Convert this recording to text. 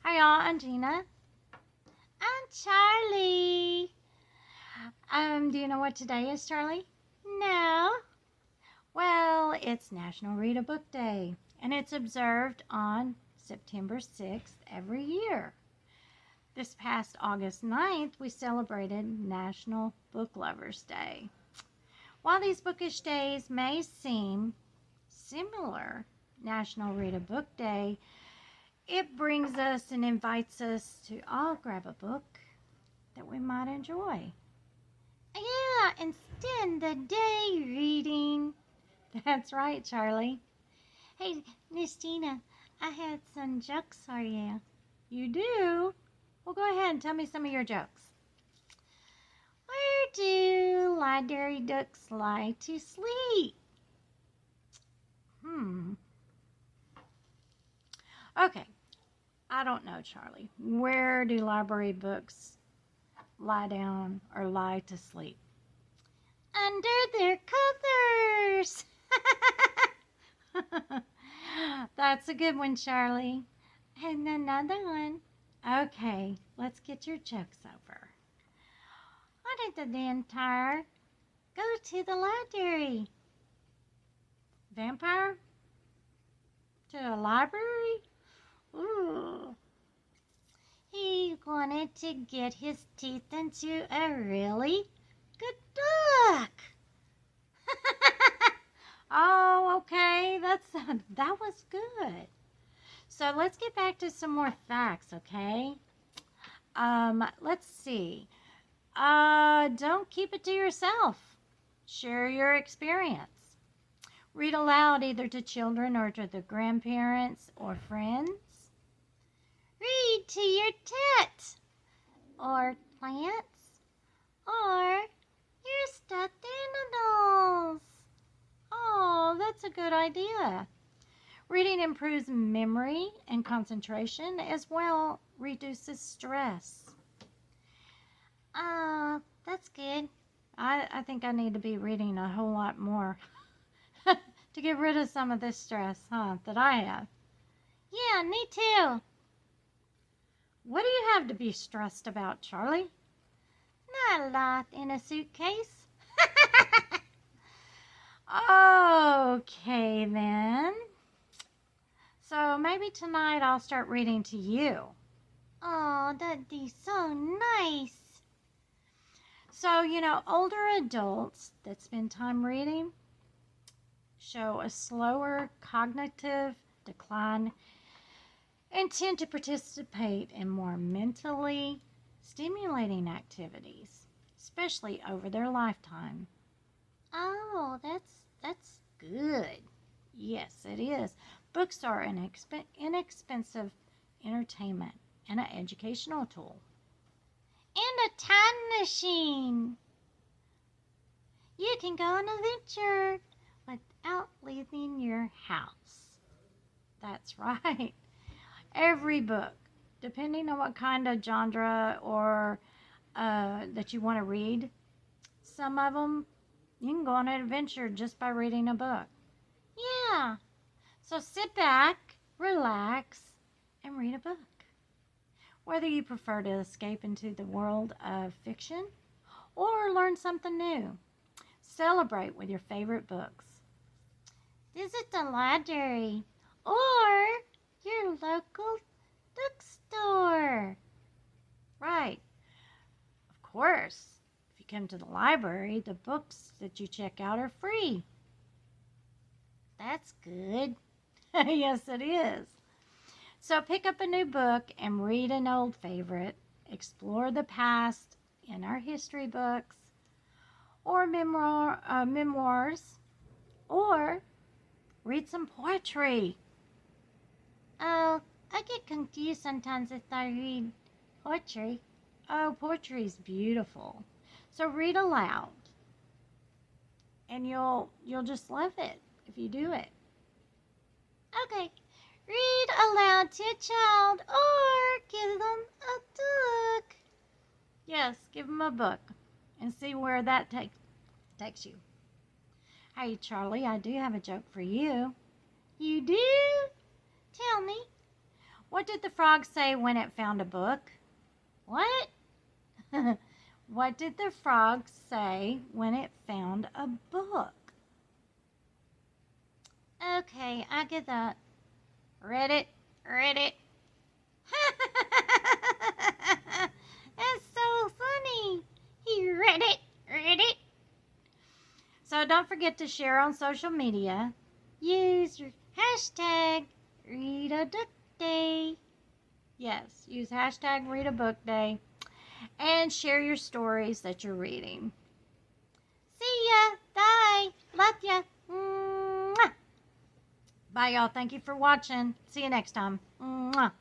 Hi, y'all. I'm Gina. I'm Charlie. Do you know what today is, Charlie? No. Well, it's National Read a Book Day, and it's observed on September 6th every year. This past August 9th, we celebrated National Book Lovers Day. While these bookish days may seem similar, National Read a Book Day, it brings us and invites us to all grab a book that we might enjoy. Yeah, and spend the day reading. That's right, Charlie. Hey, Miss Gina, I had some jokes for you. You do? Well, go ahead and tell me some of your jokes. Where do library ducks lie to sleep? Okay, I don't know, Charlie. Where do library books lie down or lie to sleep? Under their covers. That's a good one, Charlie. And another one. Okay, let's get your jokes over. Why did the vampire go to the library? Vampire? To the library? Ooh. He wanted to get his teeth into a really good book. Oh, okay. That was good. So let's get back to some more facts, okay? Let's see. Don't keep it to yourself. Share your experience. Read aloud either to children or to the grandparents or friends. Read to your pet or plants or your stuffed animals. Oh, that's a good idea. Reading improves memory and concentration as well reduces stress. That's good. I think I need to be reading a whole lot more to get rid of some of this stress, that I have. Yeah, me too. What do you have to be stressed about, Charlie? Not a lot in a suitcase. Okay, then. So maybe tonight I'll start reading to you. Oh, that'd be so nice. So, older adults that spend time reading show a slower cognitive decline and tend to participate in more mentally stimulating activities, especially over their lifetime. Oh, that's good. Yes, it is. Books are an inexpensive entertainment and an educational tool. And a time machine. You can go on an adventure without leaving your house. That's right. Every book, depending on what kind of genre or that you want to read, some of them you can go on an adventure just by reading a book. Yeah. So sit back, relax, and read a book. Whether you prefer to escape into the world of fiction or learn something new, celebrate with your favorite books. Visit the library or your local bookstore. Right. Of course, if you come to the library, the books that you check out are free. That's good. Yes, it is. So pick up a new book and read an old favorite. Explore the past in our history books or memoirs, or read some poetry. Oh, I get confused sometimes if I read poetry. Oh, poetry is beautiful. So read aloud, and you'll just love it if you do it. Okay, read aloud to a child or give them a book. Yes, give them a book and see where that takes you. Hey, Charlie, I do have a joke for you. You do? Tell me. What did the frog say when it found a book? What? What did the frog say when it found a book? Okay, I get that. Read it. Read it. That's so funny. He read it. Read it. So don't forget to share on social media. Use your hashtag #ReadABookDay. Yes, use hashtag #ReadABookDay. And share your stories that you're reading. See ya. Bye. Love ya. Mwah. Bye, y'all. Thank you for watching. See you next time. Mwah.